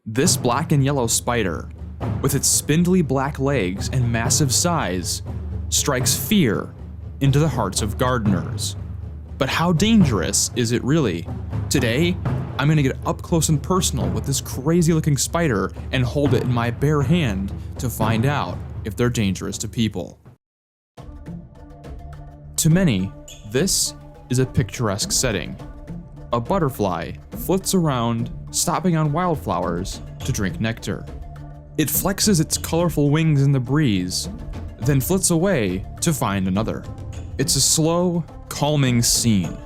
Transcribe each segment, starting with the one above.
This black and yellow spider, with its spindly black legs and massive size, strikes fear into the hearts of gardeners. But how dangerous is it really? Today, I'm gonna get up close and personal with this crazy looking spider and hold it in my bare hand to find out if they're dangerous to people. To many, this is a picturesque setting. A butterfly flits around, stopping on wildflowers to drink nectar. It flexes its colorful wings in the breeze, then flits away to find another. It's a slow, calming scene,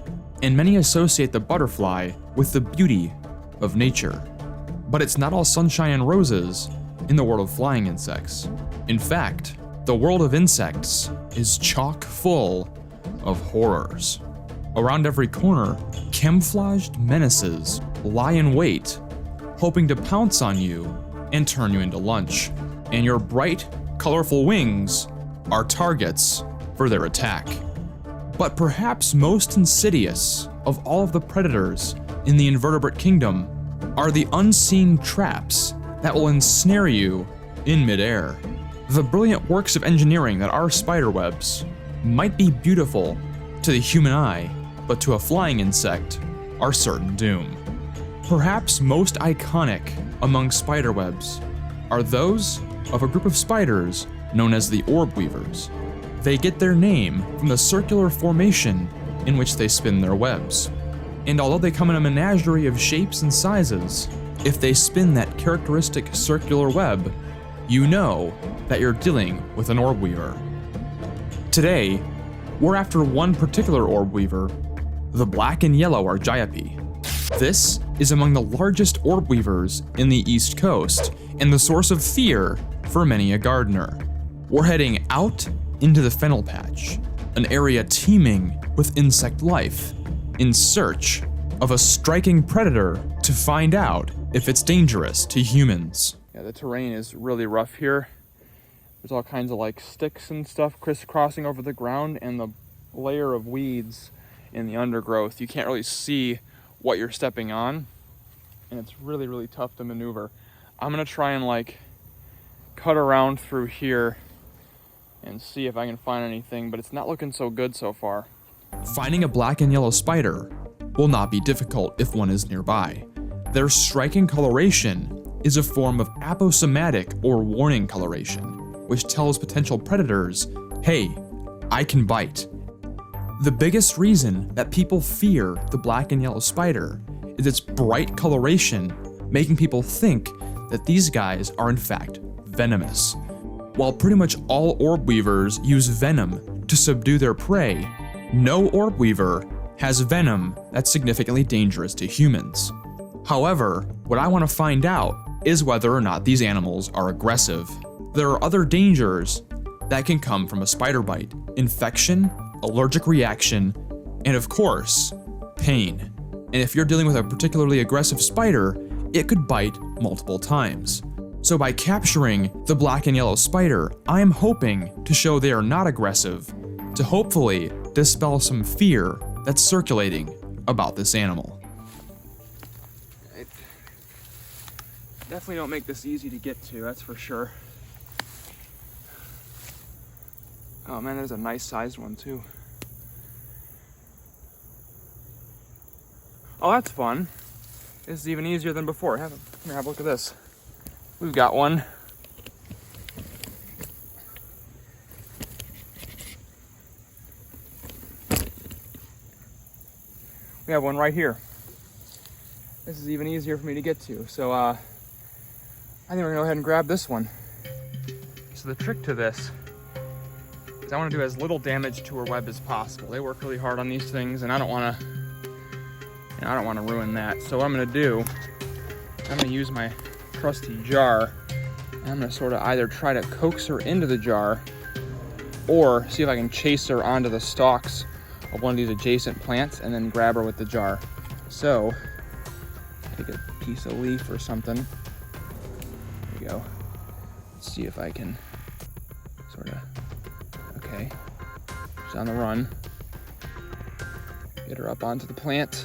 and many associate the butterfly with the beauty of nature. But it's not all sunshine and roses in the world of flying insects. In fact, the world of insects is chock full of horrors. Around every corner, camouflaged menaces lie in wait, hoping to pounce on you and turn you into lunch. And your bright, colorful wings are targets for their attack. But perhaps most insidious of all of the predators in the invertebrate kingdom are the unseen traps that will ensnare you in midair. The brilliant works of engineering that are spiderwebs might be beautiful to the human eye, but to a flying insect are certain doom. Perhaps most iconic among spiderwebs are those of a group of spiders known as the orb weavers. They get their name from the circular formation in which they spin their webs. And although they come in a menagerie of shapes and sizes, if they spin that characteristic circular web, you know that you're dealing with an orb weaver. Today, we're after one particular orb weaver, the black and yellow Argiope. This is among the largest orb weavers in the East Coast and the source of fear for many a gardener. We're heading out into the fennel patch, an area teeming with insect life, in search of a striking predator to find out if it's dangerous to humans. Yeah, the terrain is really rough here. There's all kinds of like sticks and stuff crisscrossing over the ground, and the layer of weeds in the undergrowth. You can't really see what you're stepping on, and it's really, really tough to maneuver. I'm gonna try and like cut around through here and see if I can find anything, but it's not looking so good so far. Finding a black and yellow spider will not be difficult if one is nearby. Their striking coloration is a form of aposematic or warning coloration, which tells potential predators, hey, I can bite. The biggest reason that people fear the black and yellow spider is its bright coloration, making people think that these guys are in fact venomous. While pretty much all orb weavers use venom to subdue their prey, no orb weaver has venom that's significantly dangerous to humans. However, what I want to find out is whether or not these animals are aggressive. There are other dangers that can come from a spider bite: infection, allergic reaction, and of course, pain. And if you're dealing with a particularly aggressive spider, it could bite multiple times. So by capturing the black and yellow spider, I am hoping to show they are not aggressive, to hopefully dispel some fear that's circulating about this animal. Definitely don't make this easy to get to, that's for sure. Oh man, there's a nice sized one too. Oh, that's fun. This is even easier than before. Here, have a look at this. We've got one. We have one right here. This is even easier for me to get to. So I think we're gonna go ahead and grab this one. So the trick to this is I want to do as little damage to her web as possible. They work really hard on these things, and I don't want to ruin that. So what I'm gonna do, I'm gonna use my trusty jar, and I'm gonna sort of either try to coax her into the jar or see if I can chase her onto the stalks of one of these adjacent plants and then grab her with the jar. So take a piece of leaf or something. There you go. Let's see if I can sort of, okay, she's on the run. Get her up onto the plant.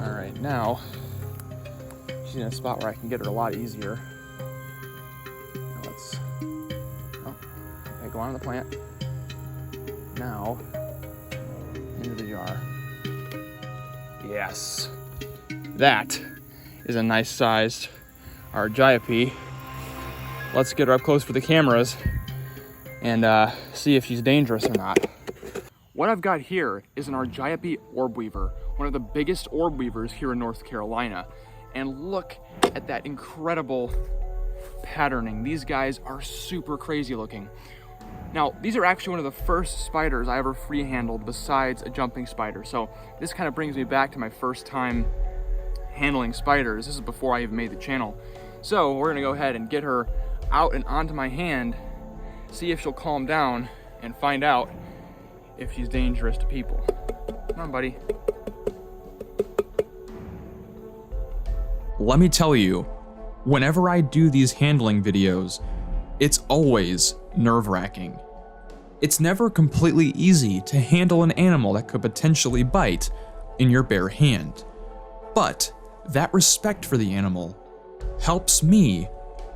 All right, now She's in a spot where I can get her a lot easier. Now let's, oh, okay, go on to the plant. Now, into the jar. Yes, that is a nice sized Argiope. Let's get her up close for the cameras and see if she's dangerous or not. What I've got here is an Argiope orb weaver, one of the biggest orb weavers here in North Carolina. And look at that incredible patterning. These guys are super crazy looking. Now, these are actually one of the first spiders I ever free-handled besides a jumping spider. So this kind of brings me back to my first time handling spiders. This is before I even made the channel. So we're gonna go ahead and get her out and onto my hand, see if she'll calm down, and find out if she's dangerous to people. Come on, buddy. Let me tell you, whenever I do these handling videos, it's always nerve-wracking. It's never completely easy to handle an animal that could potentially bite in your bare hand. But that respect for the animal helps me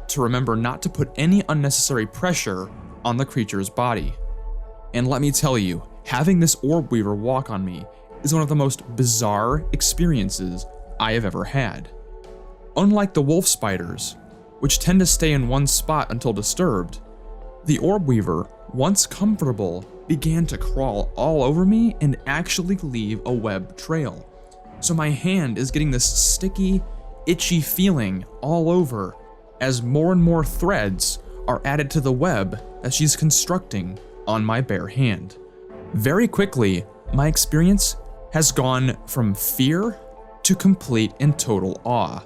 to remember not to put any unnecessary pressure on the creature's body. And let me tell you, having this orb weaver walk on me is one of the most bizarre experiences I have ever had. Unlike the wolf spiders, which tend to stay in one spot until disturbed, the orb weaver, once comfortable, began to crawl all over me and actually leave a web trail. So my hand is getting this sticky, itchy feeling all over as more and more threads are added to the web that she's constructing on my bare hand. Very quickly, my experience has gone from fear to complete and total awe.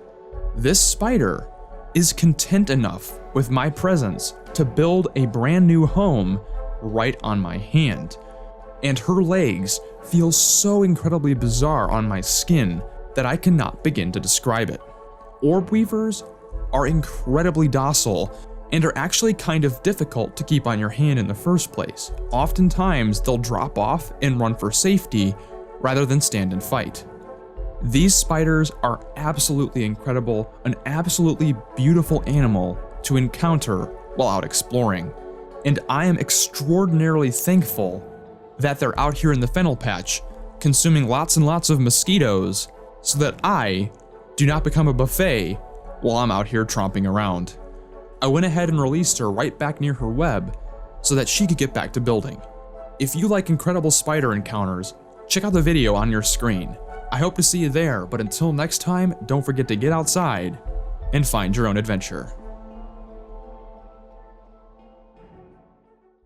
This spider is content enough with my presence to build a brand new home right on my hand. And her legs feel so incredibly bizarre on my skin that I cannot begin to describe it. Orb weavers are incredibly docile and are actually kind of difficult to keep on your hand in the first place. Oftentimes, they'll drop off and run for safety rather than stand and fight. These spiders are absolutely incredible, an absolutely beautiful animal to encounter while out exploring. And I am extraordinarily thankful that they're out here in the fennel patch, consuming lots and lots of mosquitoes so that I do not become a buffet while I'm out here tromping around. I went ahead and released her right back near her web so that she could get back to building. If you like incredible spider encounters, check out the video on your screen. I hope to see you there, but until next time, don't forget to get outside and find your own adventure.